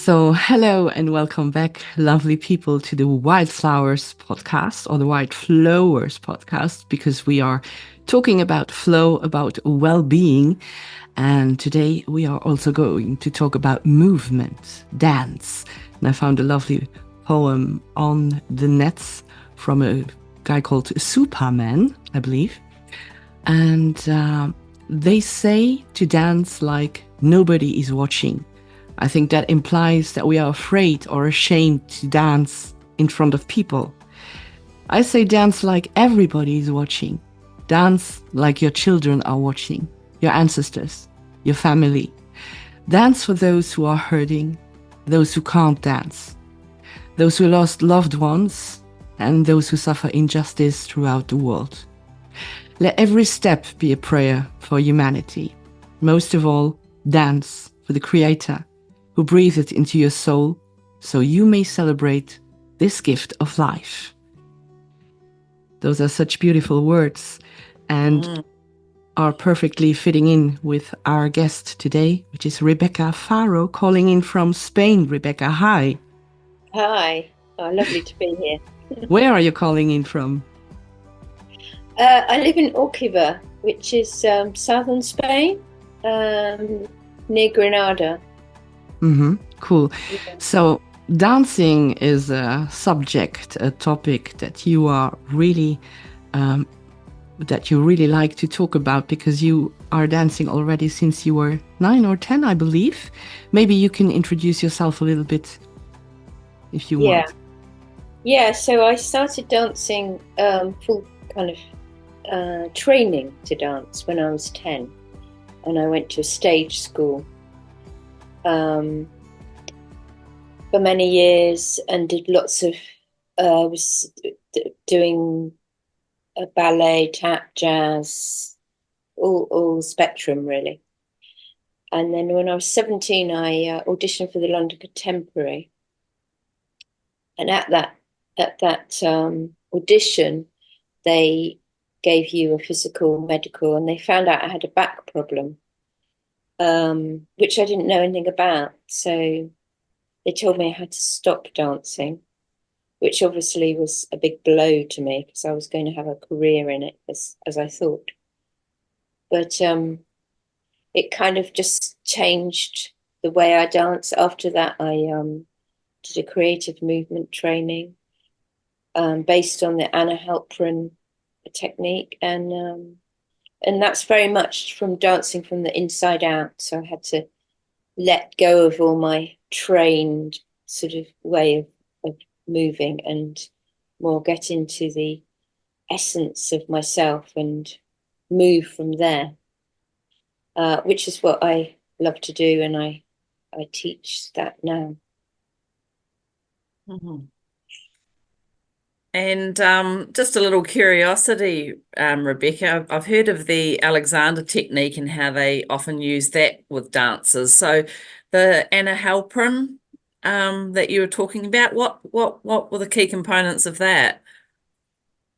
So, hello and welcome back, lovely people, to the Wildflowers podcast or the Wildflowers podcast, because we are talking about flow, about well being. And today we are also going to talk about movement, dance. And I found a lovely poem on the nets from a guy called Superman, I believe. And they say to dance like nobody is watching. I think that implies that we are afraid or ashamed to dance in front of people. I say dance like everybody is watching. Dance like your children are watching, your ancestors, your family. Dance for those who are hurting, those who can't dance, those who lost loved ones, and those who suffer injustice throughout the world. Let every step be a prayer for humanity. Most of all, dance for the Creator, who breathed it into your soul, so you may celebrate this gift of life. Those are such beautiful words and are perfectly fitting in with our guest today, which is Rebecca Faro, calling in from Spain. Rebecca, hi. Hi. Oh, lovely to be here. Where are you calling in from? I live in Orchiva, which is southern Spain, near Granada. Cool. Yeah. So dancing is a subject, a topic that you are really like to talk about, because you are dancing already since you were 9 or 10, I believe. Maybe you can introduce yourself a little bit if you want. Yeah, so I started dancing full kind of training to dance when I was 10, and I went to a stage school for many years and did lots of was doing ballet, tap, jazz, all spectrum really. And then when I was 17, I auditioned for the London Contemporary, and at that audition, they gave you a physical, medical, and they found out I had a back problem, which I didn't know anything about. So they told me I had to stop dancing, which obviously was a big blow to me because I was going to have a career in it as I thought. But it kind of just changed the way I dance. After that, I did a creative movement training based on the Anna Halprin technique, and that's very much from dancing from the inside out. So I had to let go of all my trained sort of way of moving and more get into the essence of myself and move from there, which is what I love to do, and I teach that now. Mm-hmm. And just a little curiosity, Rebecca, I've heard of the Alexander technique and how they often use that with dancers. So the Anna Halprin that you were talking about, what were the key components of that?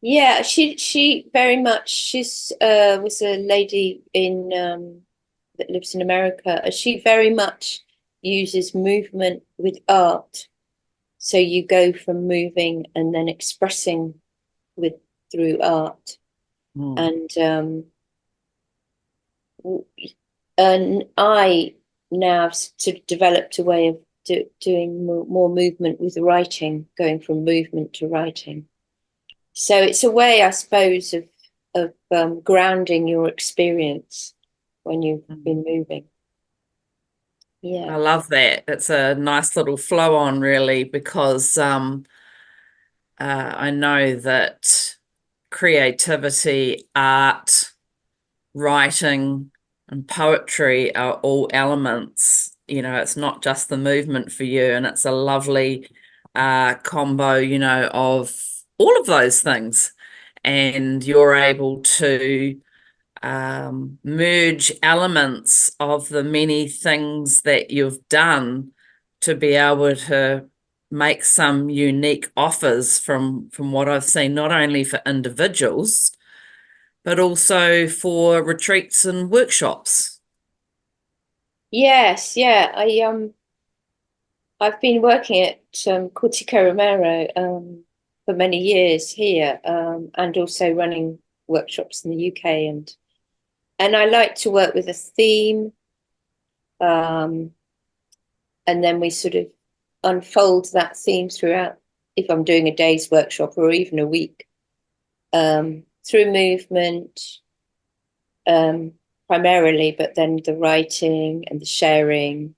Yeah, she very much, she's was a lady in that lives in America. She very much uses movement with art. So you go from moving and then expressing through art. And I now have sort of developed a way of doing more movement with writing, going from movement to writing. So it's a way, I suppose, of grounding your experience when you've been moving. Yeah, I love that. It's a nice little flow on, really, because I know that creativity, art, writing, and poetry are all elements. You know, it's not just the movement for you, and it's a lovely combo, you know, of all of those things. And you're able to merge elements of the many things that you've done to be able to make some unique offers from what I've seen, not only for individuals, but also for retreats and workshops. yes, yeah. I've been working at Cortico Romero for many years here, and also running workshops in the UK, and I like to work with a theme, and then we sort of unfold that theme throughout, if I'm doing a day's workshop or even a week, through movement, primarily, but then the writing and the sharing.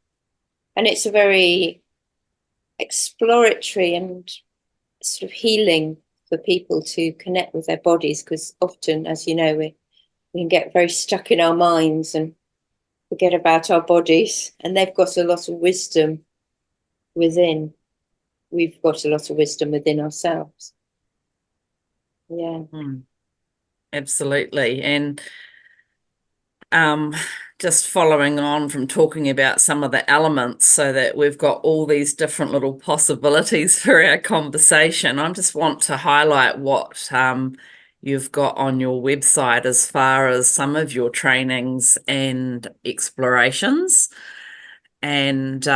And it's a very exploratory and sort of healing for people to connect with their bodies, because often, as you know, we can get very stuck in our minds and forget about our bodies, and they've got a lot of wisdom within. We've got a lot of wisdom within ourselves. Yeah. Absolutely. And just following on from talking about some of the elements, so that we've got all these different little possibilities for our conversation, I just want to highlight what you've got on your website as far as some of your trainings and explorations. And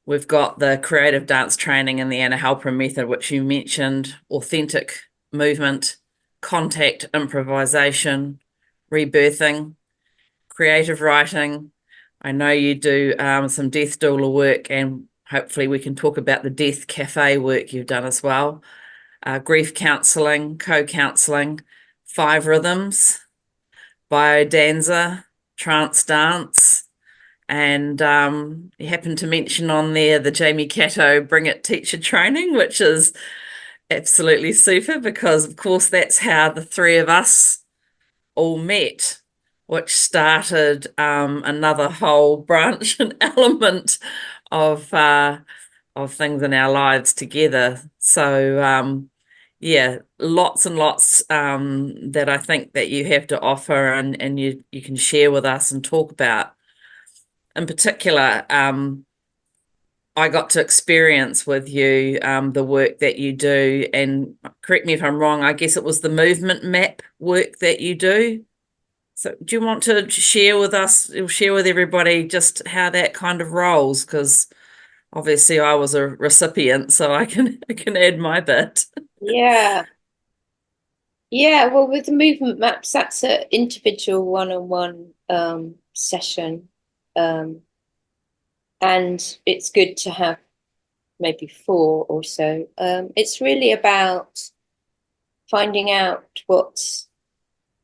we've got the creative dance training and the Anna Halpern method, which you mentioned, authentic movement, contact improvisation, rebirthing, creative writing. I know you do some death doula work, and hopefully we can talk about the death cafe work you've done as well. Grief counselling, co-counselling, 5 rhythms, biodanza, trance dance, and you happen to mention on there the Jamie Cato Bring It teacher training, which is absolutely super, because of course that's how the 3 of us all met, which started another whole branch and element of things in our lives together. So yeah, lots and lots that I think that you have to offer, and you can share with us and talk about. In particular, I got to experience with you the work that you do, and correct me if I'm wrong, I guess it was the movement map work that you do. So do you want to share with us, or share with everybody just how that kind of rolls? Because obviously I was a recipient, so I can add my bit. Yeah. Yeah, well, with the movement maps, that's an individual one-on-one session. And it's good to have maybe 4 or so. It's really about finding out what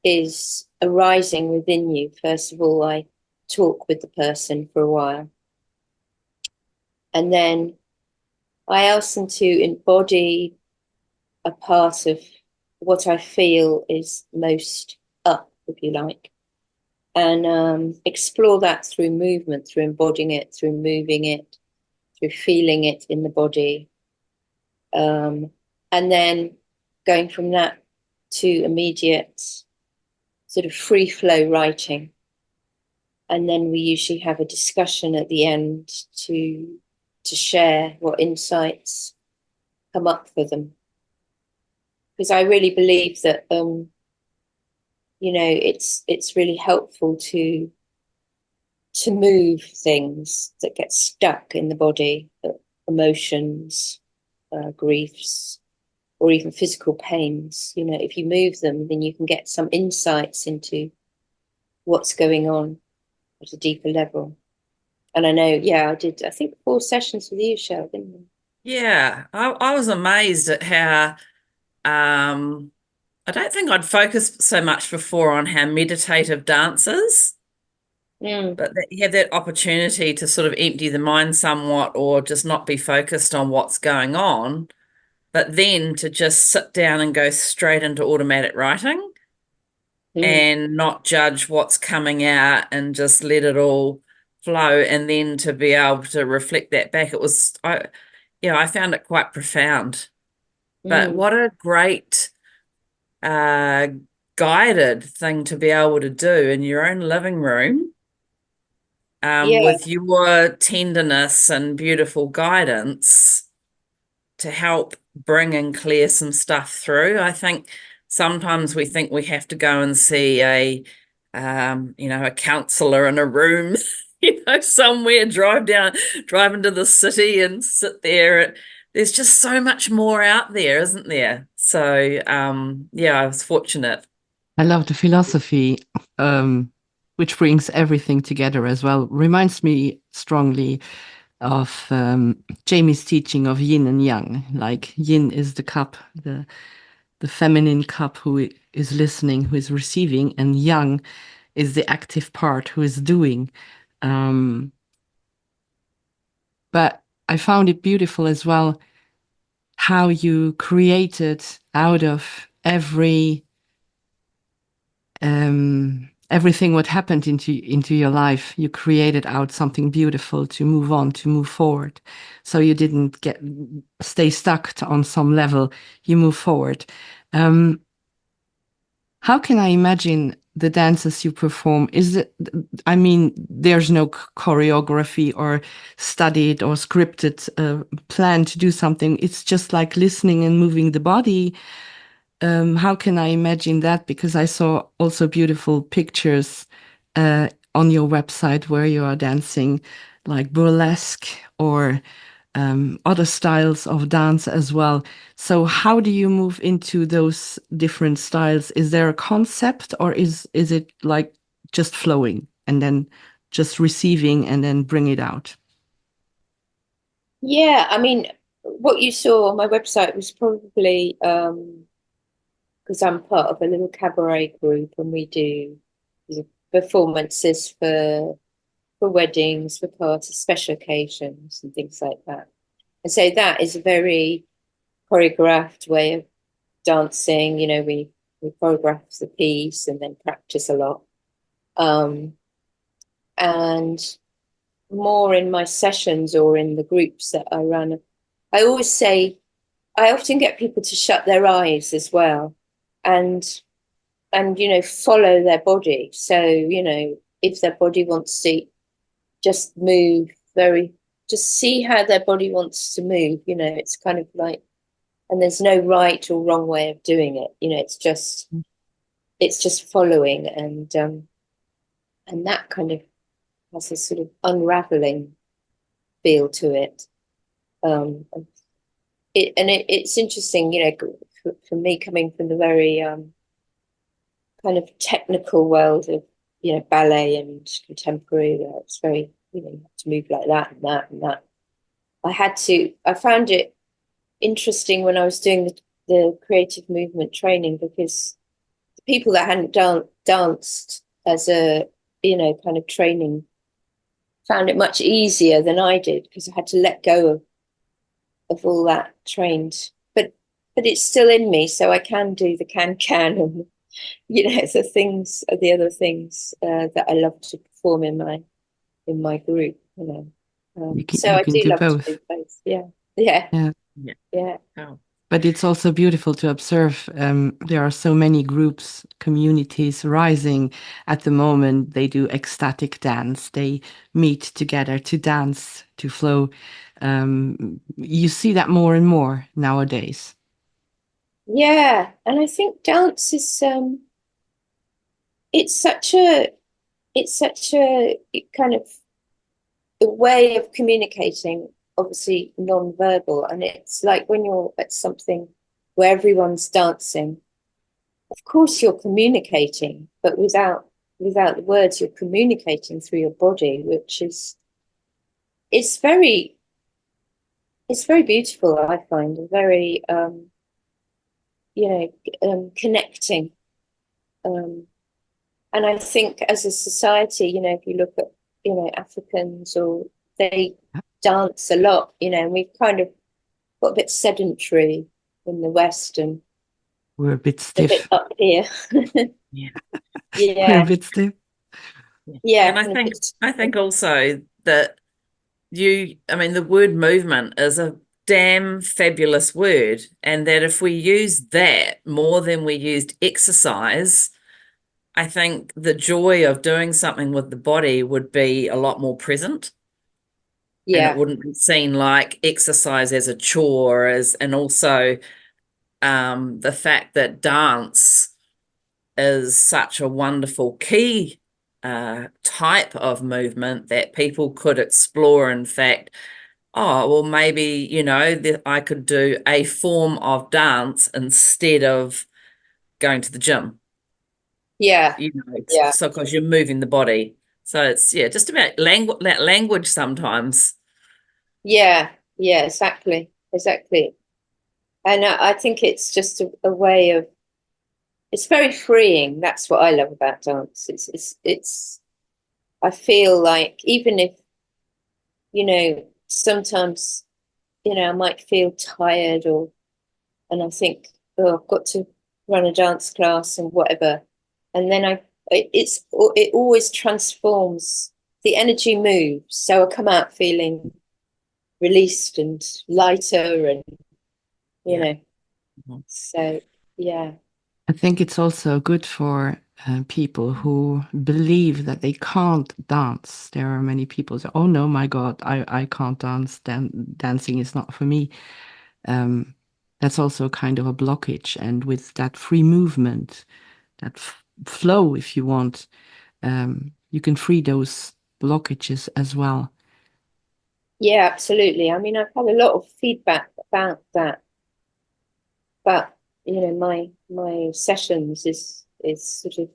is arising within you. First of all, I talk with the person for a while, and then I ask them to embody a part of what I feel is most up, if you like, and explore that through movement, through embodying it, through moving it, through feeling it in the body, and then going from that to immediate sort of free flow writing. And then we usually have a discussion at the end to share what insights come up for them. Because I really believe that you know, it's really helpful to move things that get stuck in the body, emotions, griefs, or even physical pains. You know, if you move them, then you can get some insights into what's going on at a deeper level. And I know, yeah, I did, I think 4 sessions with you, Cheryl, didn't I? Yeah, I was amazed at how I don't think I'd focused so much before on how meditative dance is, but that you have that opportunity to sort of empty the mind somewhat, or just not be focused on what's going on, but then to just sit down and go straight into automatic writing and not judge what's coming out and just let it all flow, and then to be able to reflect that back. It was, I found it quite profound. But what a great guided thing to be able to do in your own living room, with your tenderness and beautiful guidance to help bring and clear some stuff through. I think sometimes we think we have to go and see a counselor in a room, somewhere, drive into the city and sit there. There's just so much more out there, isn't there? So, yeah, I was fortunate. I love the philosophy, which brings everything together as well. Reminds me strongly of Jamie's teaching of yin and yang. Like yin is the cup, the feminine cup who is listening, who is receiving, and yang is the active part who is doing. But I found it beautiful as well how you created out of everything what happened into your life, you created out something beautiful to move on, to move forward. So you didn't stay stuck on some level. You move forward. How can I imagine the dances you perform? I mean, there's no choreography or studied or scripted plan to do something. It's just like listening and moving the body. How can I imagine that? Because I saw also beautiful pictures on your website where you are dancing like burlesque or other styles of dance as well. So how do you move into those different styles? Is there a concept or is it like just flowing and then just receiving and then bring it out? Yeah, I mean, what you saw on my website was probably because I'm part of a little cabaret group and we do performances for weddings, for parties, special occasions and things like that. And so that is a very choreographed way of dancing. You know, we choreograph the piece and then practice a lot. And more in my sessions or in the groups that I run, I always say, I often get people to shut their eyes as well and follow their body. So, if their body wants to just move just see how their body wants to move, it's kind of like, and there's no right or wrong way of doing it. It's just following and that kind of has a sort of unraveling feel to it. It's interesting, for me coming from the very kind of technical world of ballet and contemporary. It's very you have to move like that and that and that. I found it interesting when I was doing the creative movement training because the people that hadn't danced as a kind of training found it much easier than I did because I had to let go of all that trained, but it's still in me, so I can do the can and the other things that I love to perform in my group. So I do love both. To do both. Yeah. Oh. But it's also beautiful to observe. There are so many groups, communities rising at the moment. They do ecstatic dance. They meet together to dance, to flow. You see that more and more nowadays. Yeah, and I think dance is it's such a kind of a way of communicating, obviously non-verbal, and it's like when you're at something where everyone's dancing, of course you're communicating, but without the words, you're communicating through your body, which is it's very beautiful, I find, and very connecting. And I think as a society, if you look at Africans, or they dance a lot, and we've kind of got a bit sedentary in the West, and we're a bit stiff up here. Yeah. We're a bit stiff. Yeah. And I think also that the word movement is a damn fabulous word, and that if we use that more than we used exercise, I think the joy of doing something with the body would be a lot more present. Yeah. And it wouldn't be seen like exercise as a chore, and also the fact that dance is such a wonderful key type of movement that people could explore. In fact, oh, well, maybe, that I could do a form of dance instead of going to the gym. Yeah. Yeah. So because you're moving the body. So it's just about language sometimes. Yeah. Yeah, exactly. Exactly. And I think it's just a way of, it's very freeing. That's what I love about dance. It's I feel like even if, sometimes, I might feel tired and I think, oh, I've got to run a dance class and whatever. And then it always transforms, the energy moves. So I come out feeling released and lighter and, so yeah. I think it's also good for people who believe that they can't dance. There are many people say, "Oh no, my God, I can't dance. Dancing is not for me." That's also kind of a blockage. And with that free movement, that flow, if you want, you can free those blockages as well. Yeah, absolutely. I mean, I've had a lot of feedback about that. But my sessions is sort of,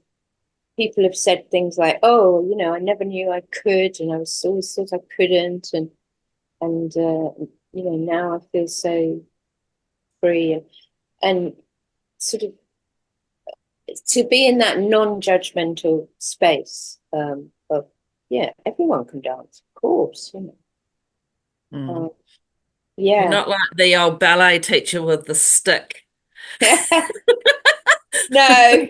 people have said things like, "Oh, I never knew I could, and I was always thought I couldn't, and now I feel so free and sort of to be in that non-judgmental space of everyone can dance, of course, Mm. yeah." You're not like the old ballet teacher with the stick. No,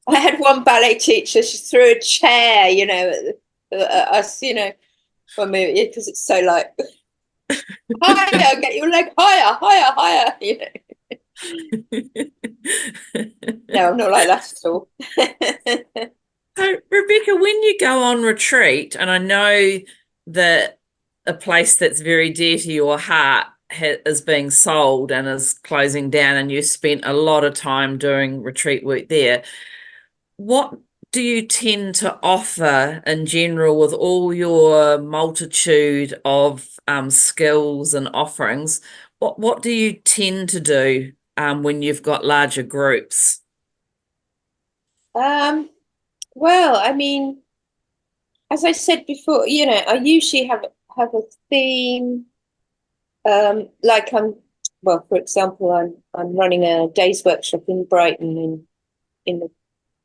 I had one ballet teacher. She threw a chair, at us, when we, because it's so like higher, get your leg higher, higher, higher. No, I'm not like that at all. So, Rebecca, when you go on retreat, and I know that a place that's very dear to your heart is being sold and is closing down, and you spent a lot of time doing retreat work there, what do you tend to offer in general with all your multitude of skills and offerings? What do you tend to do when you've got larger groups? Well, I mean, as I said before, I usually have a theme. Like well, for example, I'm running a day's workshop in Brighton in a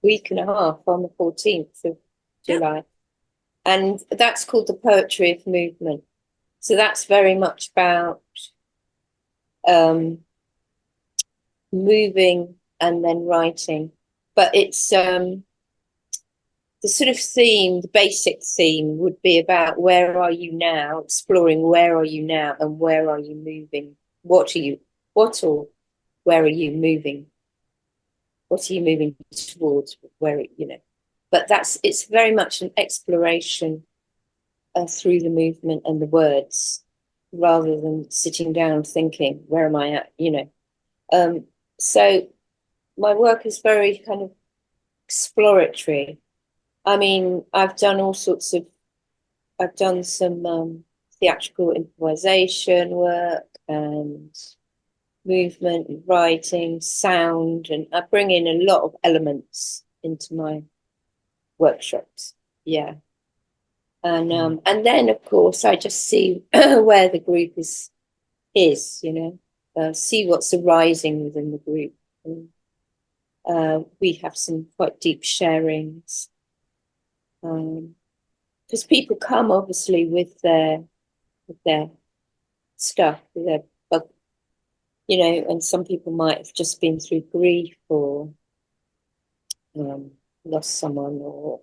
week and a half on the 14th of July. And that's called the Poetry of Movement. So that's very much about moving and then writing. But it's the sort of theme, the basic theme would be about where are you now, exploring where are you now and where are you moving? What or where are you moving? What are you moving towards? But it's very much an exploration through the movement and the words, rather than sitting down thinking, where am I at? So my work is very kind of exploratory. I mean, I've done some theatrical improvisation work and movement and writing, sound, and I bring in a lot of elements into my workshops. Yeah. And then of course I just see where the group is, see what's arising within the group. And, we have some quite deep sharings. Because people come obviously with their stuff, with their bug, and some people might have just been through grief or lost someone, or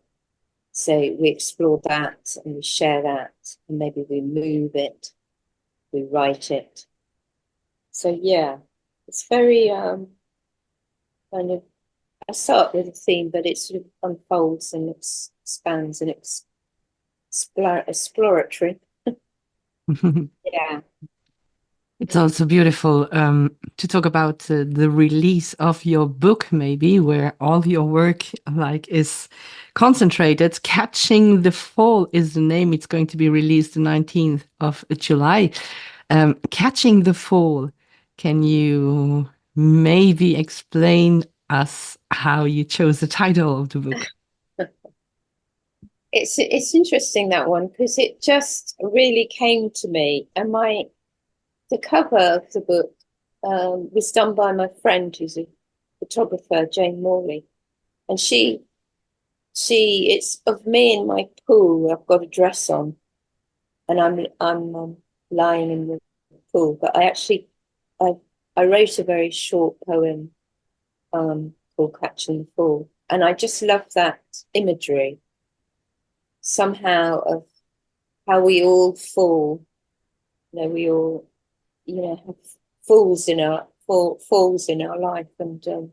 so we explore that and we share that, and maybe we move it, we write it. So yeah, it's very kind of, I start with a theme, but it sort of unfolds and expands and exploratory. Yeah. It's also beautiful to talk about the release of your book, maybe, where all your work like is concentrated. Catching the Fall is the name. It's going to be released the 19th of July. Catching the Fall. Can you maybe explain us how you chose the title of the book? It's interesting, that one, because it just really came to me, and the cover of the book was done by my friend who's a photographer, Jane Morley, and it's of me in my pool. I've got a dress on, and I'm lying in the pool. But I wrote a very short poem called Catching the Fall, and I just love that imagery somehow of how we all fall. We all have falls in our life, and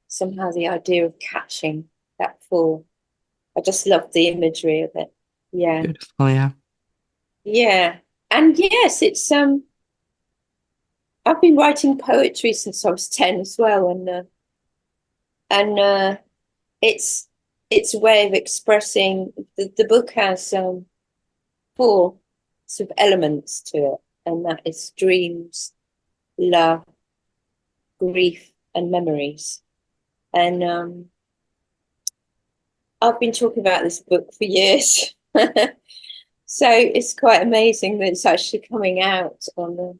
somehow the idea of catching that fall. I just love the imagery of it. Yeah. Beautiful, yeah. Yeah. And yes, it's I've been writing poetry since I was 10 as well, and it's a way of expressing. The book has 4 sort of elements to it, and that is dreams, love, grief, and memories. And I've been talking about this book for years. So it's quite amazing that it's actually coming out on the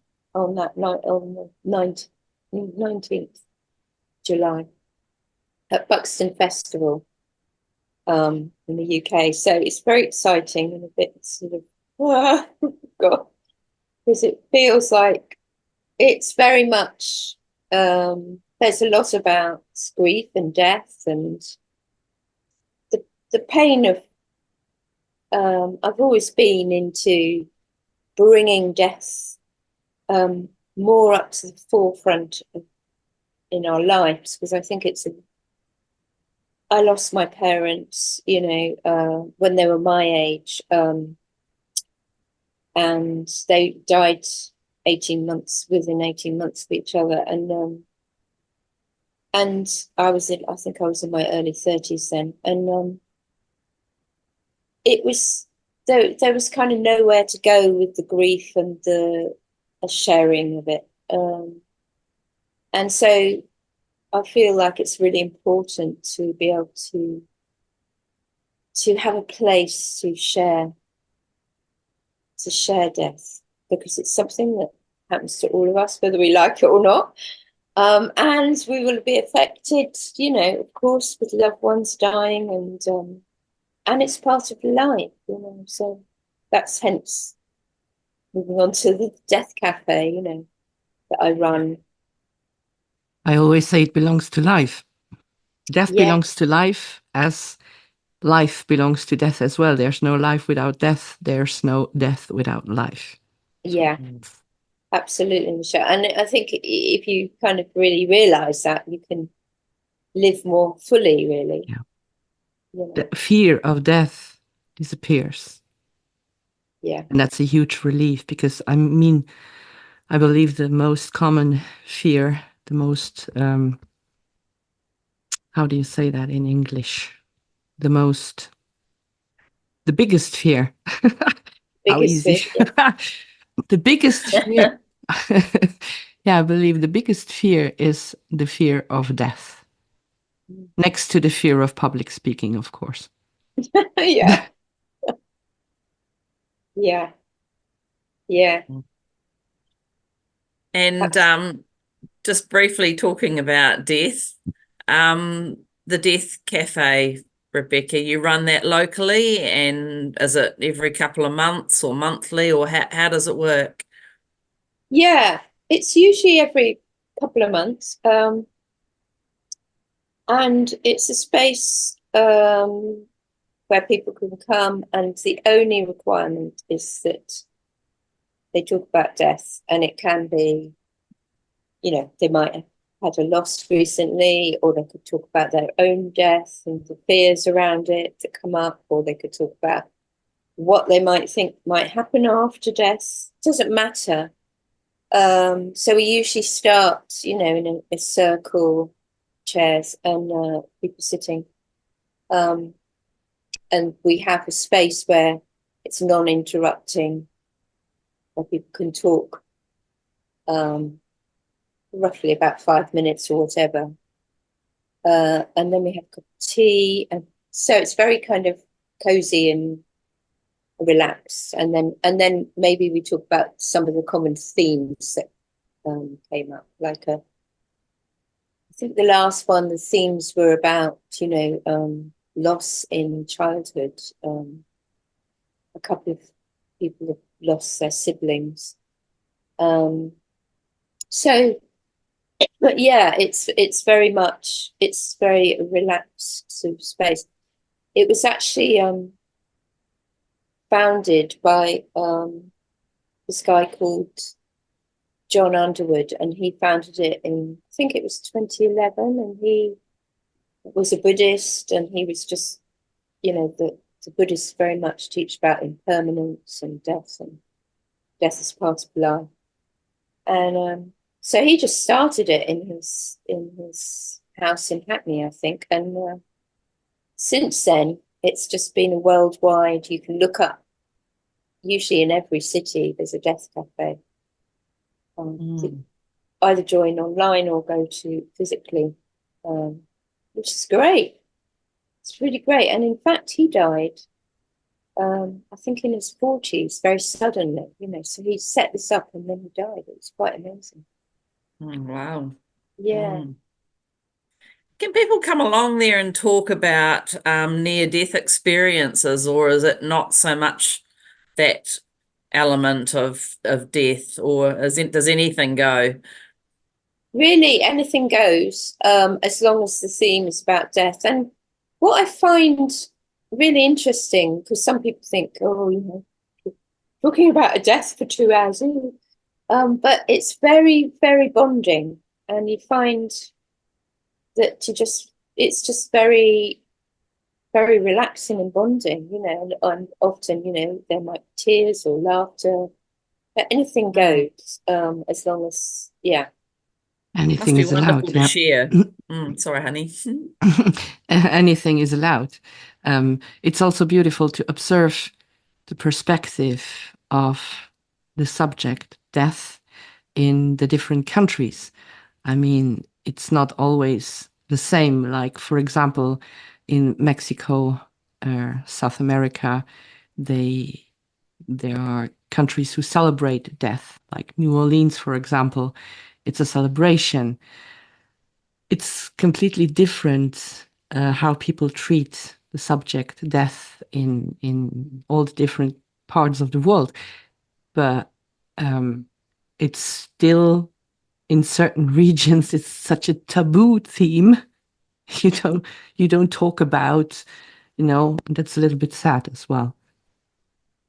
19th July at Buxton Festival in the UK. So it's very exciting and a bit sort of God, because it feels like it's very much there's a lot about grief and death and the pain of I've always been into bringing death more up to the forefront in our lives, because I think I lost my parents, when they were my age, and they died within 18 months of each other, and I think I was in my early 30s then, and it was there was kind of nowhere to go with the grief and the sharing of it, and so I feel like it's really important to be able to have a place to share death, because it's something that happens to all of us, whether we like it or not. And we will be affected, of course, with loved ones dying, and it's part of life, so that's hence moving on to the Death Cafe, that I run. I always say it belongs to life. Death belongs to life, as life belongs to death as well. There's no life without death. There's no death without life. Yeah, absolutely, Michelle. And I think if you kind of really realize that, you can live more fully, really. Yeah. The fear of death disappears. Yeah. And that's a huge relief, because I believe the most common fear, the most, how do you say that in English? The biggest fear. How easy. Fear, yeah. The biggest fear. Yeah, I believe the biggest fear is the fear of death. Next to the fear of public speaking, of course. Yeah. Yeah. Yeah. And just briefly talking about death, the Death Cafe, Rebecca, you run that locally, and is it every couple of months or monthly, or how does it work? Yeah, it's usually every couple of months. And it's a space where people can come, and the only requirement is that they talk about death, and it can be, they might have had a loss recently, or they could talk about their own death and the fears around it that come up, or they could talk about what they might think might happen after death. It doesn't matter. So we usually start, in a circle, chairs and people sitting. And we have a space where it's non-interrupting, where people can talk roughly about 5 minutes or whatever. And then we have a cup of tea. And so it's very kind of cozy and relaxed. And then maybe we talk about some of the common themes that came up. I think the last one, the themes were about, loss in childhood. A couple of people have lost their siblings. So, but yeah, it's very relaxed sort of space. It was actually founded by this guy called John Underwood, and he founded it in, I think it was 2011, and he was a Buddhist, and he was just, the Buddhists very much teach about impermanence and death is part of life. And so he just started it in his house in Hackney, I think, and since then it's just been a worldwide. You can look up. Usually in every city there's a death cafe. Either join online or go to physically, which is great. It's really great. And in fact, he died, I think in his 40s, very suddenly, so he set this up and then he died. It was quite amazing. Wow. Yeah. Can people come along there and talk about near-death experiences, or is it not so much that element of death, or does anything go? Really, anything goes, as long as the theme is about death. And what I find really interesting, because some people think, talking about a death for 2 hours, but it's very, very bonding, and you find that it's just very, very relaxing and bonding, and often, there might be tears or laughter, but anything goes, as long as, yeah. Anything is allowed. To share. Sorry, honey. Anything is allowed. It's also beautiful to observe the perspective of the subject, death, in the different countries. I mean, it's not always the same. Like, for example, in Mexico, South America, there are countries who celebrate death, like New Orleans, for example. It's a celebration. It's completely different how people treat the subject death in all the different parts of the world. But it's still, in certain regions, it's such a taboo theme. You don't talk about, that's a little bit sad as well.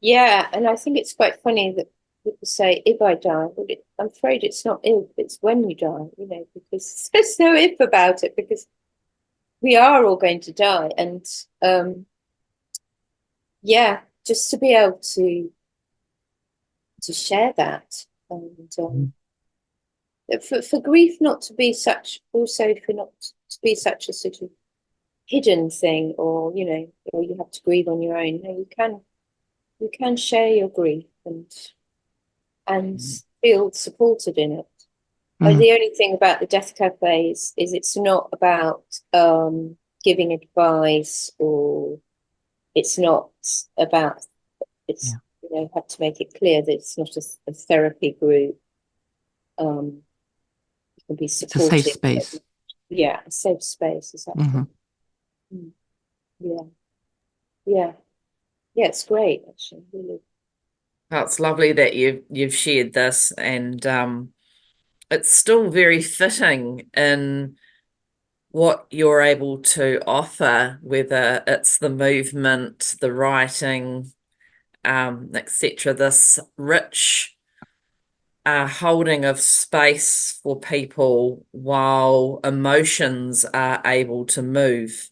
Yeah, and I think it's quite funny that people say, if I die, I'm afraid it's not if, it's when you die, because there's no if about it, because we are all going to die. And yeah, just to be able to share that, and for grief not to be such, also for not to be such a sort of hidden thing, or or you have to grieve on your own. No, you can share your grief and feel supported in it. And the only thing about the Death Cafe is it's not about giving advice, or it's not about, have to make it clear that it's not a therapy group. You can be supported. It's a safe space. Yeah, a safe space, exactly. Yeah, it's great, actually, really. Oh, it's lovely that you've shared this, and it's still very fitting in what you're able to offer, whether it's the movement, the writing, etc. This rich holding of space for people while emotions are able to move,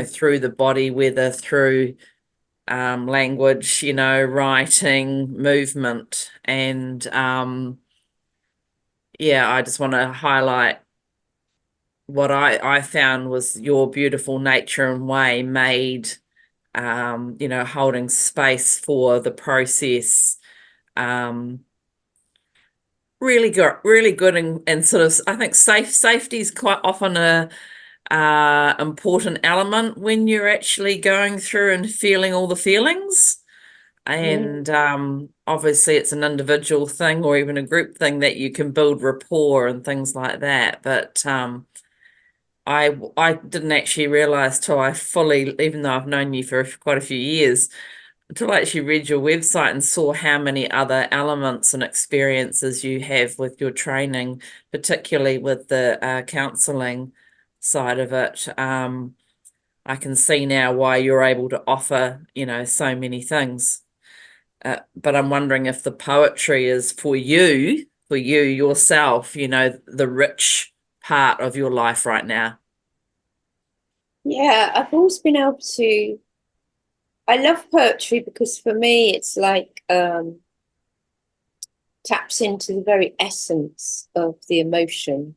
through the body, whether through language, writing, movement. And I just want to highlight what I found was your beautiful nature and way made, holding space for the process. Really good, and sort of, I think safety is quite often a important element when you're actually going through and feeling all the feelings. And obviously it's an individual thing or even a group thing that you can build rapport and things like that. But I didn't actually realize till I fully, even though I've known you for quite a few years, until I actually read your website and saw how many other elements and experiences you have with your training, particularly with the counselling side of it. I can see now why you're able to offer, so many things. But I'm wondering if the poetry is for you yourself, the rich part of your life right now. Yeah, I've always been able to. I love poetry because for me it's like taps into the very essence of the emotion.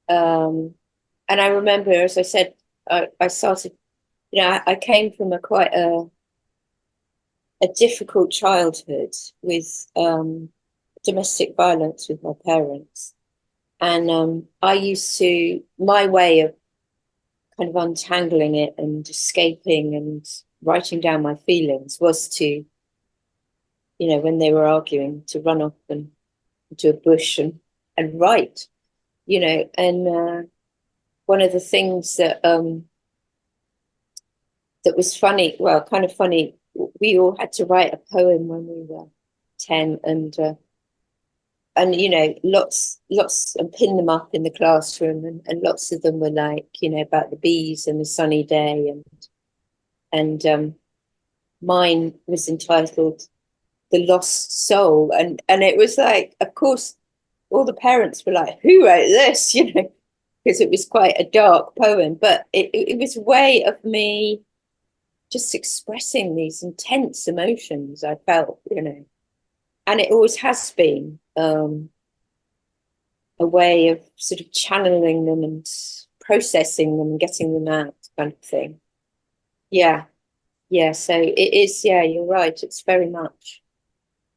And I remember, as I said, I started, I came from quite a difficult childhood with domestic violence with my parents. And my way of kind of untangling it and escaping and writing down my feelings was to, when they were arguing, to run off and into a bush and write, and one of the things that was funny, well, kind of funny, we all had to write a poem when we were 10, and lots, and pin them up in the classroom, and lots of them were like, about the bees and the sunny day, and mine was entitled The Lost Soul, and it was like, of course, all the parents were like, who wrote this, because it was quite a dark poem, but it was a way of me just expressing these intense emotions I felt, and it always has been a way of sort of channeling them and processing them and getting them out, kind of thing. Yeah. So it is, you're right. It's very much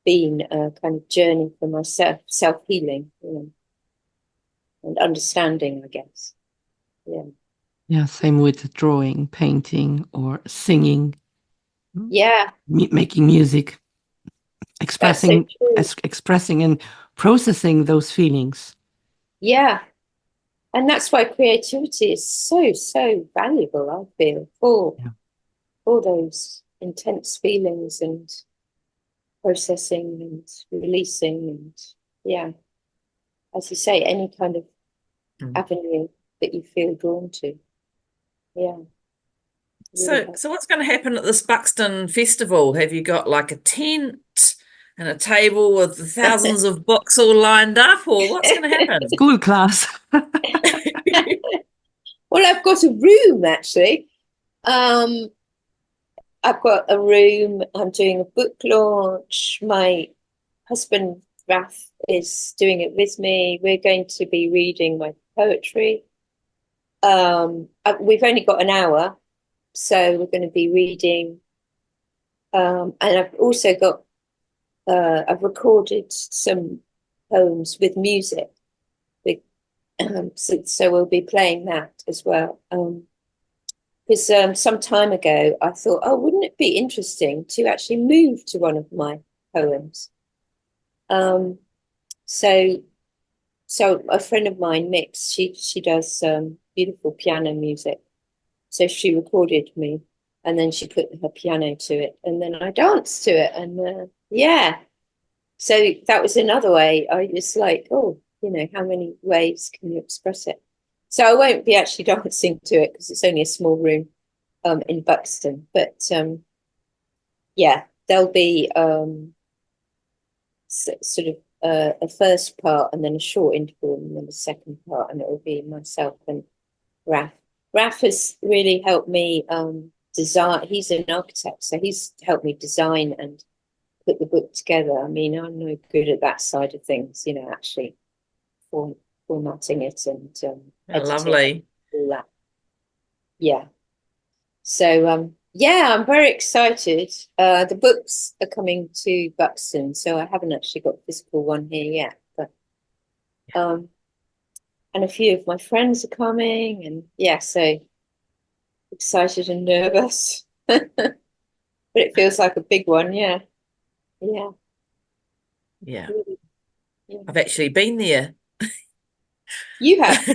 been a kind of journey for myself, self-healing, and understanding, I guess. Yeah, same with drawing, painting, or singing. Yeah. Making music, expressing and processing those feelings. Yeah. And that's why creativity is so valuable, I feel, for all those intense feelings and processing and releasing, and as you say, any kind of avenue that you feel drawn to. So what's going to happen at this Buxton festival? Have you got like a tent and a table with thousands of books all lined up, or what's going to happen? School class. Well, I've got a room, actually. I've got a room. I'm doing a book launch. My husband, Raph, is doing it with me. We're going to be reading my poetry. We've only got an hour, so we're going to be reading. And I've also got, I've recorded some poems with music. So we'll be playing that as well. Because some time ago I thought, oh, wouldn't it be interesting to actually move to one of my poems? So a friend of mine, Mix, she does beautiful piano music. So she recorded me, and then she put her piano to it, and then I danced to it, and so that was another way. I was like, oh, how many ways can you express it? So I won't be actually dancing to it because it's only a small room in Buxton, but there'll be sort of a first part and then a short interval and then a second part, and it will be myself and Raph. Raph has really helped me design. He's an architect, so he's helped me design and put the book together. I mean, I'm no good at that side of things, actually formatting it and editing Lovely. all that. Yeah. So yeah, I'm very excited. The books are coming to Buxton, so I haven't actually got a physical one here yet, but and a few of my friends are coming, and yeah, so excited and nervous. But it feels like a big one, yeah. Yeah. Yeah. I've actually been there. You have?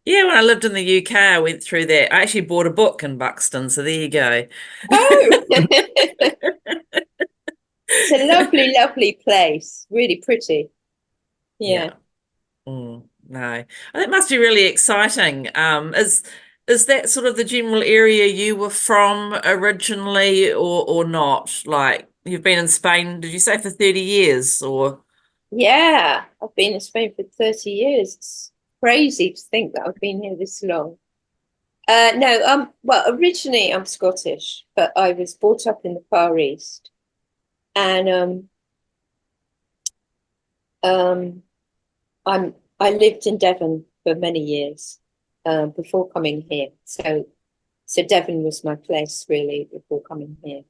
Yeah, when I lived in the UK, I went through that. I actually bought a book in Buxton, so there you go. Oh! It's a lovely, lovely place. Really pretty. Yeah. No, that must be really exciting. Is that sort of the general area you were from originally, or not? Like, you've been in Spain, did you say, for 30 years, or? Yeah, I've been in Spain for 30 years. It's crazy to think that I've been here this long. No, well, originally I'm Scottish, but I was brought up in the Far East, and I lived in Devon for many years before coming here. So Devon was my place really before coming here.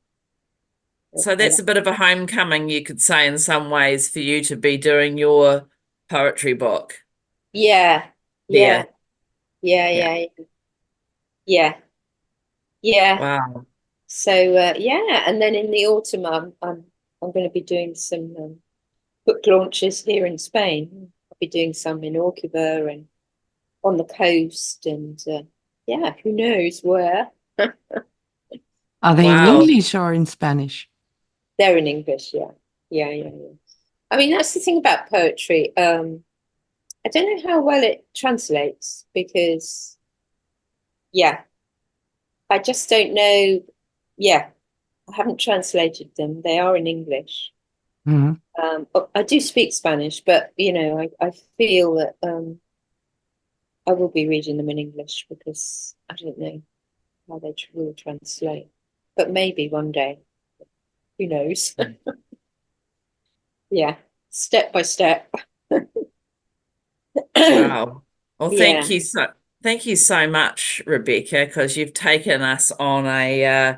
So that's a bit of a homecoming, you could say, in some ways, for you to be doing your poetry book. Yeah. Yeah. Wow. So yeah, and then in the autumn, I'm going to be doing some book launches here in Spain. I'll be doing some in Orcuba and on the coast, and yeah, who knows where. Are they in English or in Spanish? They're in English, yeah. I mean, that's the thing about poetry. I don't know how well it translates because, yeah, I just don't know. Yeah, I haven't translated them. They are in English. Mm-hmm. I do speak Spanish, but I feel that I will be reading them in English because I don't know how they will translate. But maybe one day, who knows? Yeah, step by step. Wow. Well, Yeah. thank you so much, Rebecca, because you've taken us on a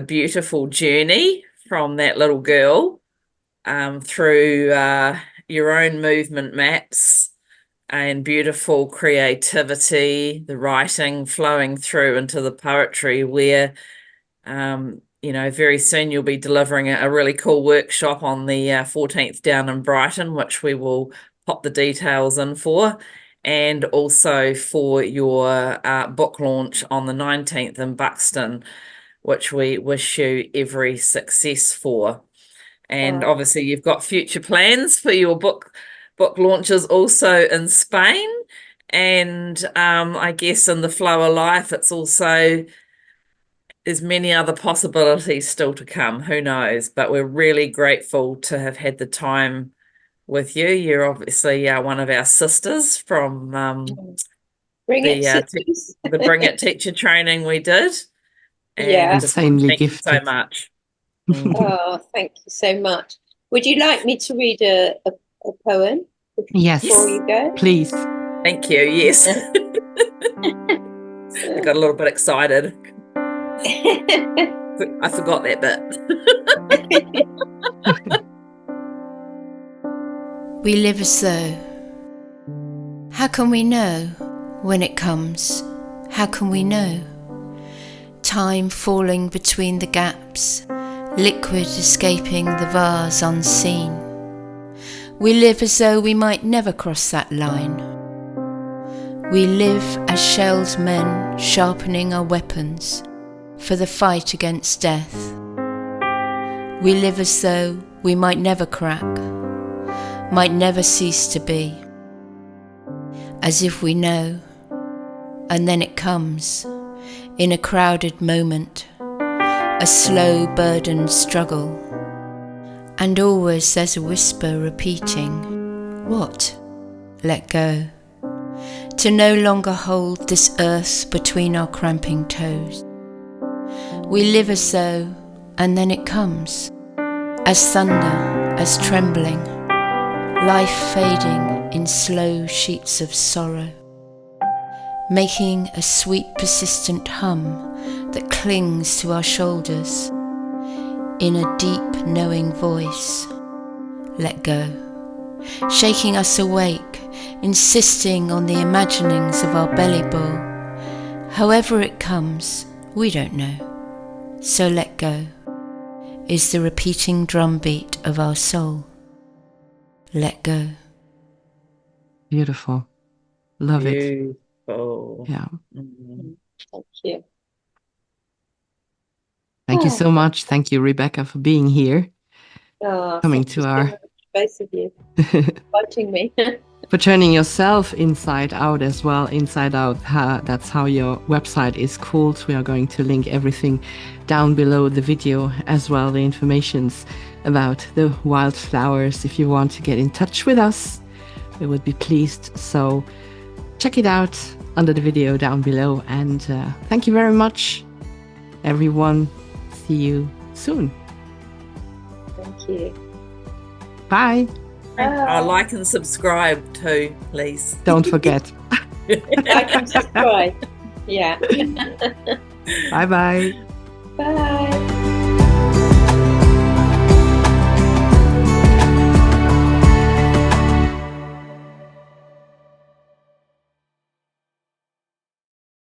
beautiful journey from that little girl through your own movement maps and beautiful creativity, the writing flowing through into the poetry where very soon you'll be delivering a really cool workshop on the 14th down in Brighton, which we will pop the details in for, and also for your book launch on the 19th in Buxton, which we wish you every success for. And obviously you've got future plans for your book launches also in Spain. And I guess in the flow of life, it's also, there's many other possibilities still to come. Who knows? But we're really grateful to have had the time with you. You're obviously one of our sisters from the Bring It teacher training we did. Yeah. And Insanely thank you gifted. so much. Oh, thank you so much. Would you like me to read a poem before you go? Please. Thank you. Yes. I got a little bit excited. I forgot that bit. We live as though. How can we know when it comes? How can we know? Time falling between the gaps, liquid escaping the vase unseen. We live as though we might never cross that line. We live as shelled men sharpening our weapons for the fight against death. We live as though we might never crack, might never cease to be. As if we know, and then it comes, in a crowded moment, a slow burdened struggle, and always there's a whisper repeating, what? Let go. To no longer hold this earth between our cramping toes. We live as though, and then it comes, as thunder, as trembling, life fading in slow sheets of sorrow, making a sweet persistent hum that clings to our shoulders. In a deep knowing voice, let go, shaking us awake, insisting on the imaginings of our belly bowl. However it comes, we don't know, so let go, is the repeating drumbeat of our soul. Let go. Beautiful. Love it. Beautiful. Yeah. Thank you. Thank you so much. Thank you, Rebecca, for being here. Coming to our... both of you, inviting me. For turning yourself inside out as well. Inside Out, that's how your website is called. We are going to link everything down below the video as well, the informations about the Wildflow'ers. If you want to get in touch with us, we would be pleased. So check it out under the video down below. And thank you very much, everyone. See you soon. Thank you. Bye. Like and subscribe too, please. Don't forget. Like and subscribe. Yeah. Bye-bye. Bye.